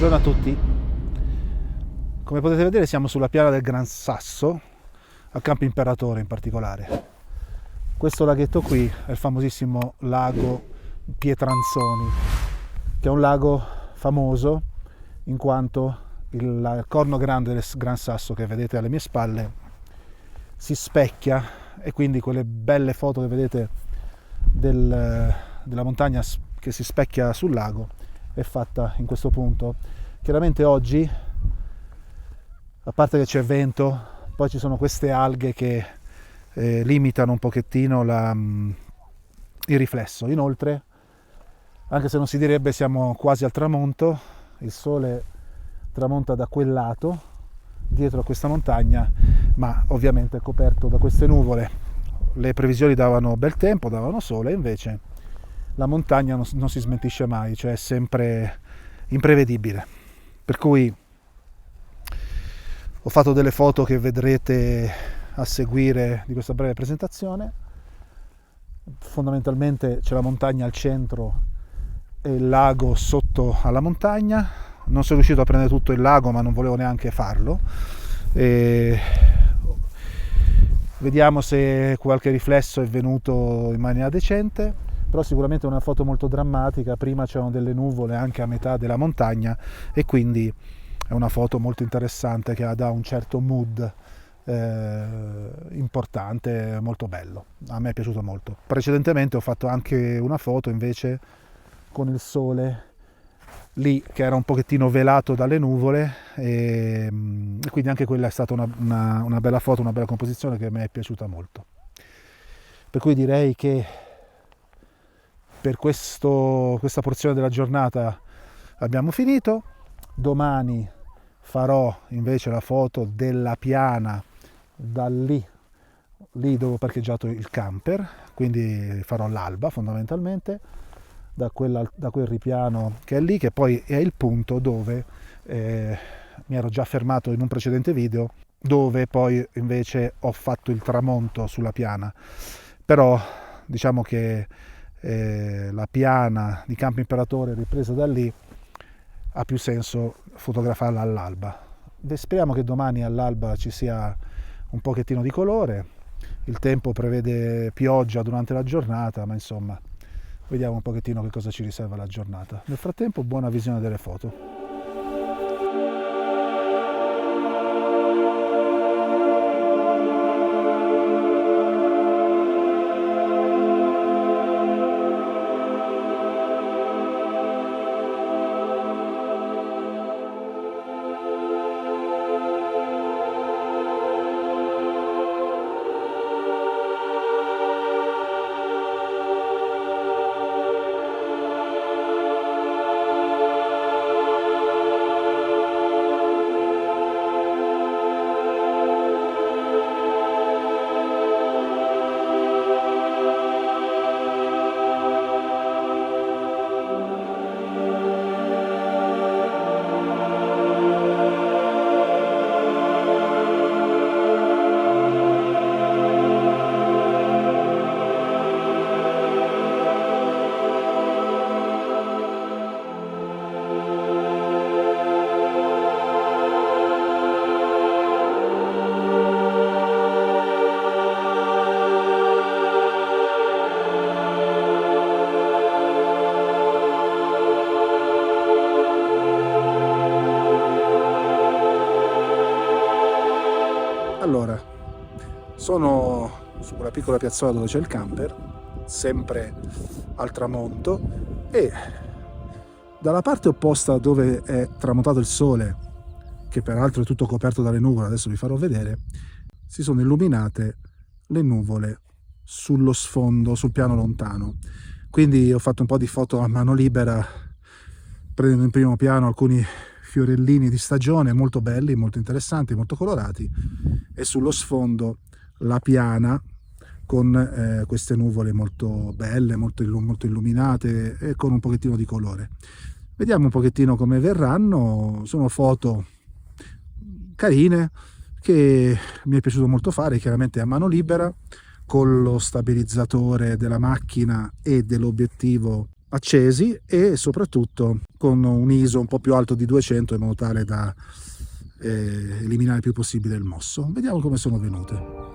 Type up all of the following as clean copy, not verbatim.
Buongiorno a tutti. Come potete vedere siamo sulla piana del Gran Sasso, a Campo Imperatore in particolare. Questo laghetto qui è il famosissimo lago Pietranzoni, che è un lago famoso in quanto il corno grande del Gran Sasso che vedete alle mie spalle si specchia, e quindi quelle belle foto che vedete della montagna che si specchia sul lago è fatta in questo punto. Chiaramente oggi, a parte che c'è vento, poi ci sono queste alghe che limitano un pochettino il riflesso. Inoltre, anche se non si direbbe, siamo quasi al tramonto, il sole tramonta da quel lato, dietro a questa montagna, ma ovviamente è coperto da queste nuvole. Le previsioni davano bel tempo, davano sole, invece la montagna non si smentisce mai, cioè è sempre imprevedibile. Per cui ho fatto delle foto che vedrete a seguire di questa breve presentazione. Fondamentalmente c'è la montagna al centro e il lago sotto alla montagna. Non sono riuscito a prendere tutto il lago, ma non volevo neanche farlo. Vediamo se qualche riflesso è venuto in maniera decente, però sicuramente è una foto molto drammatica. Prima c'erano delle nuvole anche a metà della montagna e quindi è una foto molto interessante che dà un certo mood importante, molto bello. A me è piaciuto molto. Precedentemente ho fatto anche una foto invece con il sole lì che era un pochettino velato dalle nuvole, e quindi anche quella è stata una bella foto, una bella composizione che a me è piaciuta molto. Per cui direi che per questa porzione della giornata abbiamo finito. Domani farò invece la foto della piana da lì dove ho parcheggiato il camper, quindi farò l'alba fondamentalmente da quel ripiano che è lì, che poi è il punto dove mi ero già fermato in un precedente video, dove poi invece ho fatto il tramonto sulla piana. Però diciamo che la piana di Campo Imperatore ripresa da lì ha più senso fotografarla all'alba. Speriamo che domani all'alba ci sia un pochettino di colore. Il tempo prevede pioggia durante la giornata, ma insomma vediamo un pochettino che cosa ci riserva la giornata. Nel frattempo buona visione delle foto. Allora, sono su quella piccola piazzola dove c'è il camper, sempre al tramonto, e dalla parte opposta dove è tramontato il sole, che peraltro è tutto coperto dalle nuvole, adesso vi farò vedere, si sono illuminate le nuvole sullo sfondo, sul piano lontano. Quindi ho fatto un po' di foto a mano libera, prendendo in primo piano alcuni fiorellini di stagione molto belli, molto interessanti, molto colorati, e sullo sfondo la piana con queste nuvole molto belle, molto illuminate e con un pochettino di colore. Vediamo un pochettino come verranno. Sono foto carine che mi è piaciuto molto fare, chiaramente a mano libera, con lo stabilizzatore della macchina e dell'obiettivo accesi e soprattutto con un ISO un po' più alto di 200 in modo tale da eliminare il più possibile il mosso. Vediamo come sono venute.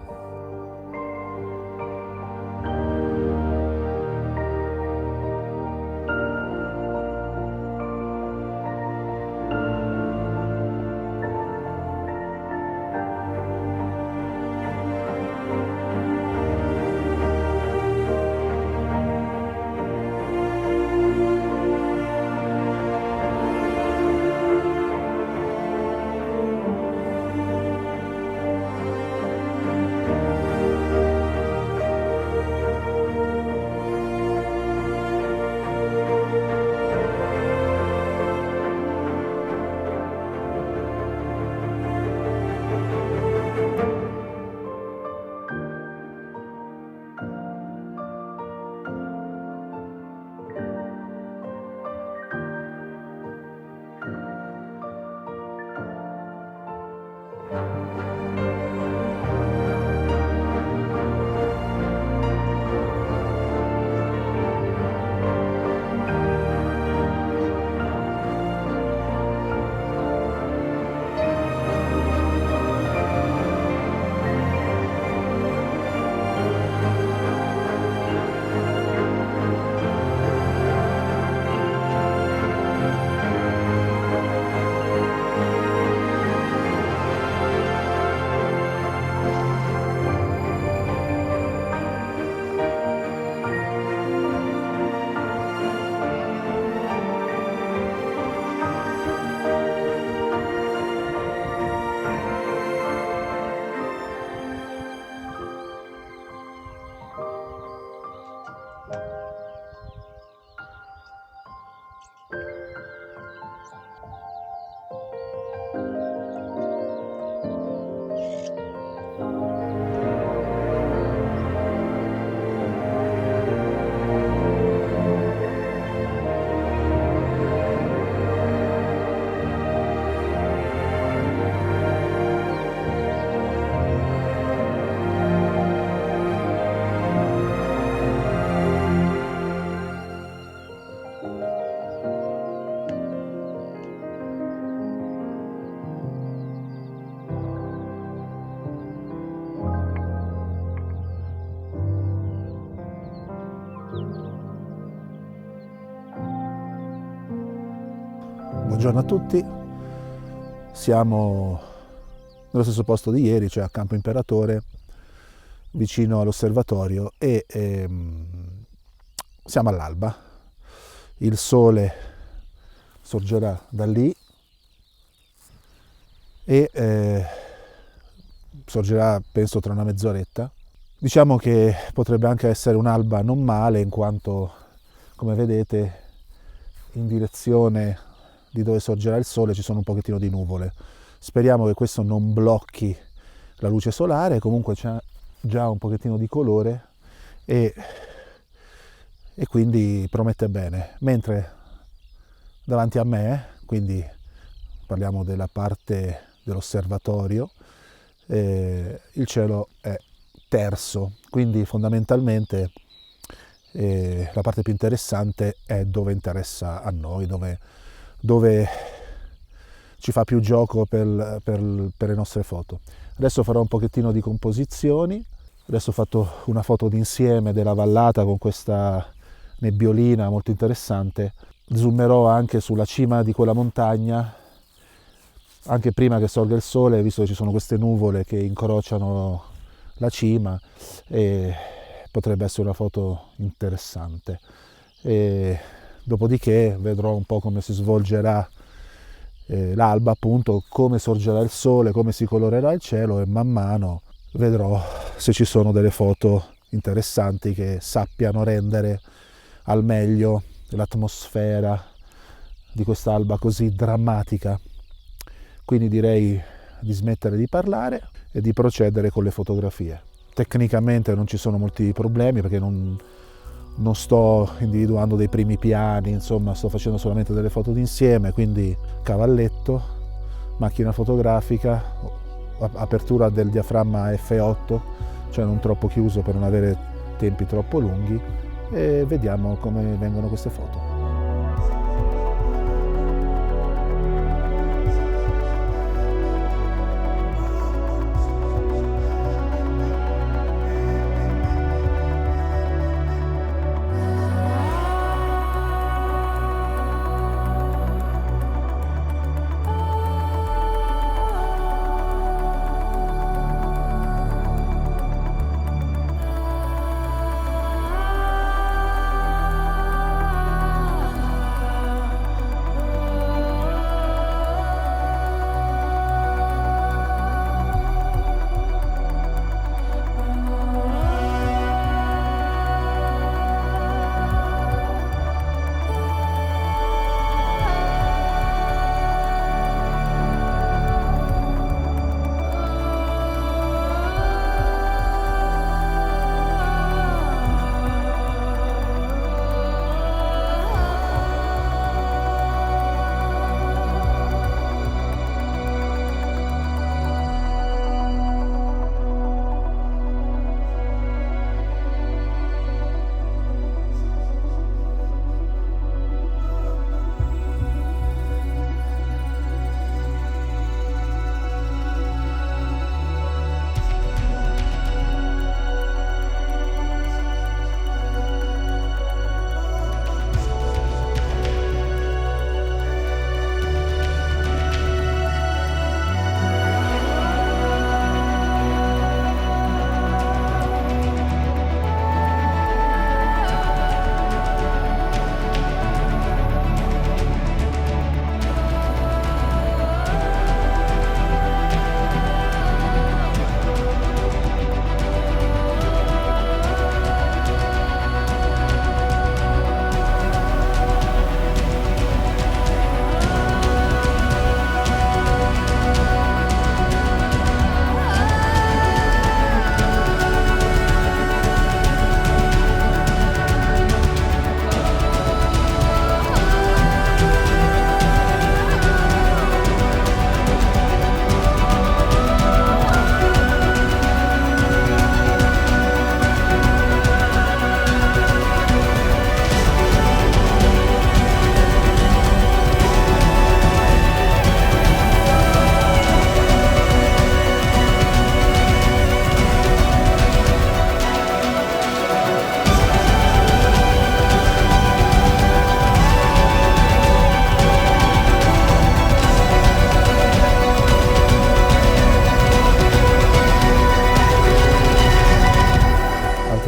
Buongiorno a tutti, siamo nello stesso posto di ieri, cioè a Campo Imperatore, vicino all'osservatorio e siamo all'alba. Il sole sorgerà da lì e sorgerà penso tra una mezz'oretta. Diciamo che potrebbe anche essere un'alba non male, in quanto, come vedete, in direzione di dove sorgerà il sole ci sono un pochettino di nuvole. Speriamo che questo non blocchi la luce solare, comunque c'è già un pochettino di colore e quindi promette bene. Mentre davanti a me, quindi parliamo della parte dell'osservatorio, il cielo è terso, quindi fondamentalmente la parte più interessante è dove interessa a noi, dove ci fa più gioco per le nostre foto. Adesso farò un pochettino di composizioni. Adesso ho fatto una foto d'insieme della vallata con questa nebbiolina molto interessante. Zoomerò anche sulla cima di quella montagna, anche prima che sorga il sole, visto che ci sono queste nuvole che incrociano la cima, e potrebbe essere una foto interessante. Dopodiché vedrò un po' come si svolgerà l'alba, appunto, come sorgerà il sole, come si colorerà il cielo, e man mano vedrò se ci sono delle foto interessanti che sappiano rendere al meglio l'atmosfera di quest'alba così drammatica. Quindi direi di smettere di parlare e di procedere con le fotografie. Tecnicamente non ci sono molti problemi, perché non sto individuando dei primi piani, insomma sto facendo solamente delle foto d'insieme, quindi cavalletto, macchina fotografica, apertura del diaframma f8, cioè non troppo chiuso per non avere tempi troppo lunghi, e vediamo come vengono queste foto.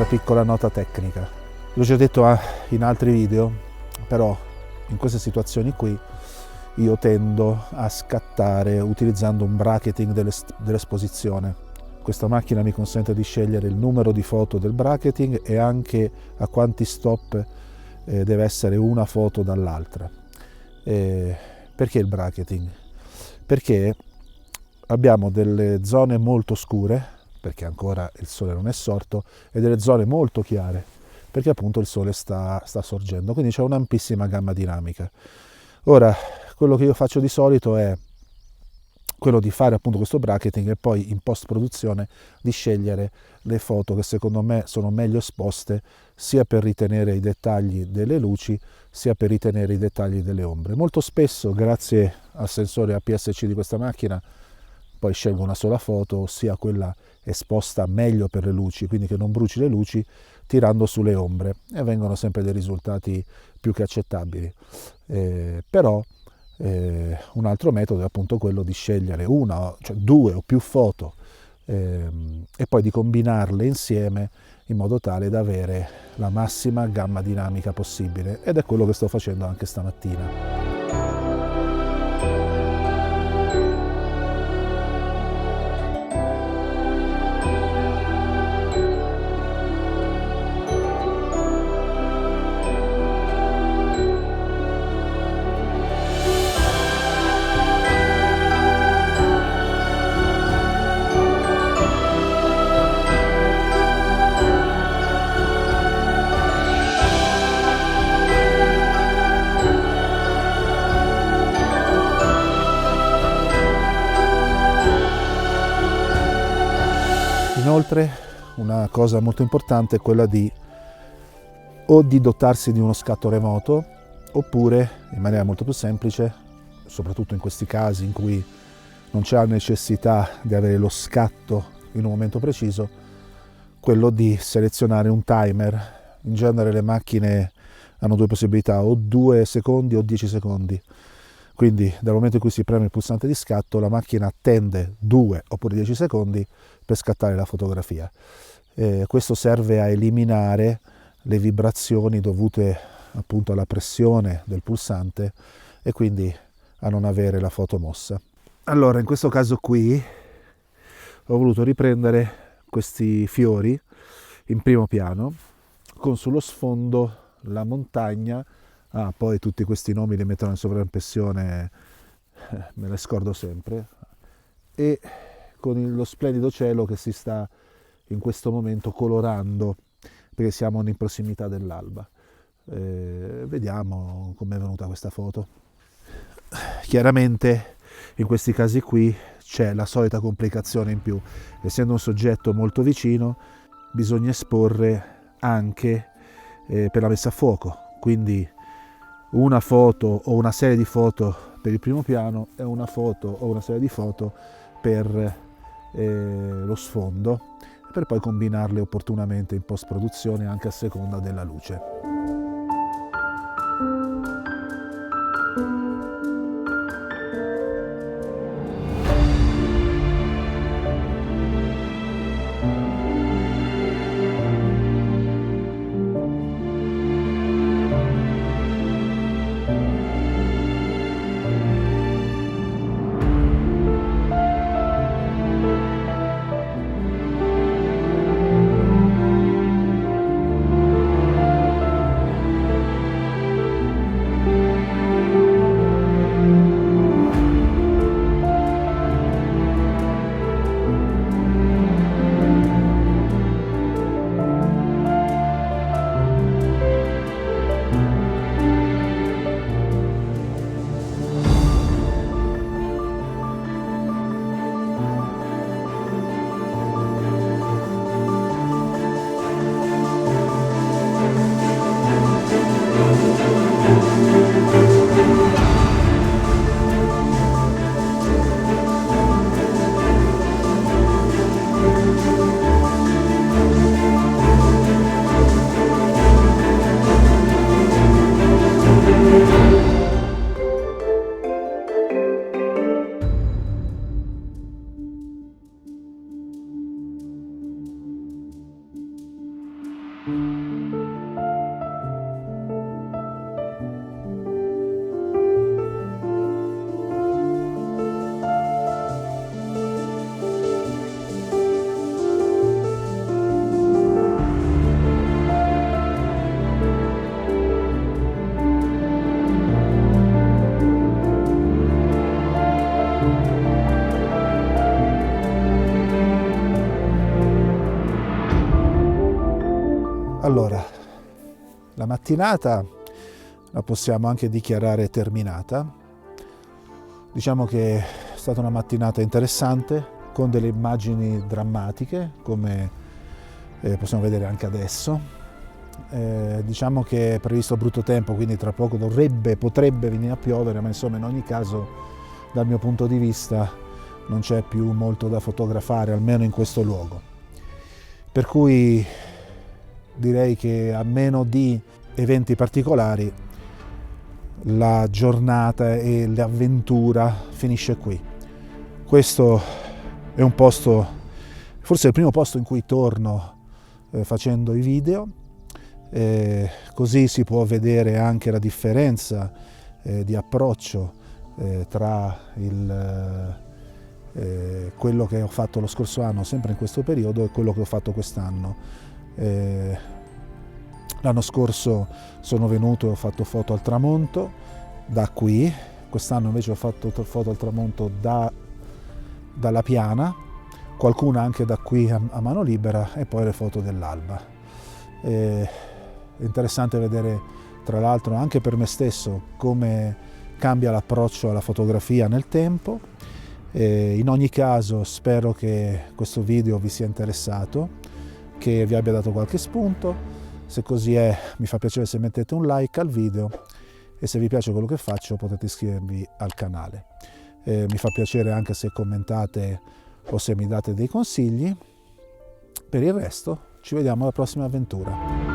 Piccola nota tecnica. L'ho già detto in altri video, però in queste situazioni qui io tendo a scattare utilizzando un bracketing dell'esposizione. Questa macchina mi consente di scegliere il numero di foto del bracketing e anche a quanti stop deve essere una foto dall'altra. Perché il bracketing? Perché abbiamo delle zone molto scure, perché ancora il sole non è sorto, e delle zone molto chiare, perché appunto il sole sta sorgendo, quindi c'è un'ampissima gamma dinamica. Ora, quello che io faccio di solito è quello di fare appunto questo bracketing e poi in post-produzione di scegliere le foto che secondo me sono meglio esposte, sia per ritenere i dettagli delle luci, sia per ritenere i dettagli delle ombre. Molto spesso, grazie al sensore APS-C di questa macchina, poi scelgo una sola foto, ossia quella esposta meglio per le luci, quindi che non bruci le luci, tirando sulle ombre, e vengono sempre dei risultati più che accettabili. Però un altro metodo è appunto quello di scegliere una, cioè due o più foto e poi di combinarle insieme in modo tale da avere la massima gamma dinamica possibile, ed è quello che sto facendo anche stamattina. Inoltre una cosa molto importante è quella di o di dotarsi di uno scatto remoto, oppure in maniera molto più semplice, soprattutto in questi casi in cui non c'è la necessità di avere lo scatto in un momento preciso, quello di selezionare un timer. In genere le macchine hanno due possibilità, o 2 secondi o 10 secondi. Quindi dal momento in cui si preme il pulsante di scatto, la macchina attende 2 oppure 10 secondi per scattare la fotografia. Questo serve a eliminare le vibrazioni dovute appunto alla pressione del pulsante e quindi a non avere la foto mossa. Allora, in questo caso qui ho voluto riprendere questi fiori in primo piano con sullo sfondo la montagna. Poi tutti questi nomi li mettono in sovraimpressione, me le scordo sempre, e con lo splendido cielo che si sta in questo momento colorando perché siamo in prossimità dell'alba. Vediamo com'è venuta questa foto. Chiaramente in questi casi qui c'è la solita complicazione in più. Essendo un soggetto molto vicino, bisogna esporre anche per la messa a fuoco, quindi una foto o una serie di foto per il primo piano e una foto o una serie di foto per lo sfondo, per poi combinarle opportunamente in post-produzione anche a seconda della luce. Allora, la mattinata la possiamo anche dichiarare terminata. Diciamo che è stata una mattinata interessante, con delle immagini drammatiche, come possiamo vedere anche adesso. Diciamo che è previsto brutto tempo, quindi tra poco potrebbe venire a piovere, ma insomma in ogni caso dal mio punto di vista non c'è più molto da fotografare, almeno in questo luogo. Per cui direi che a meno di eventi particolari la giornata e l'avventura finisce qui. Questo è un posto, forse il primo posto in cui torno facendo i video, così si può vedere anche la differenza di approccio tra quello che ho fatto lo scorso anno, sempre in questo periodo, e quello che ho fatto quest'anno. L'anno scorso sono venuto e ho fatto foto al tramonto da qui, quest'anno invece ho fatto foto al tramonto dalla piana, qualcuna anche da qui a mano libera, e poi le foto dell'alba. È interessante vedere, tra l'altro, anche per me stesso, come cambia l'approccio alla fotografia nel tempo. In ogni caso spero che questo video vi sia interessato, che vi abbia dato qualche spunto. Se così è, mi fa piacere se mettete un like al video e se vi piace quello che faccio potete iscrivervi al canale. Mi fa piacere anche se commentate o se mi date dei consigli. Per il resto ci vediamo alla prossima avventura.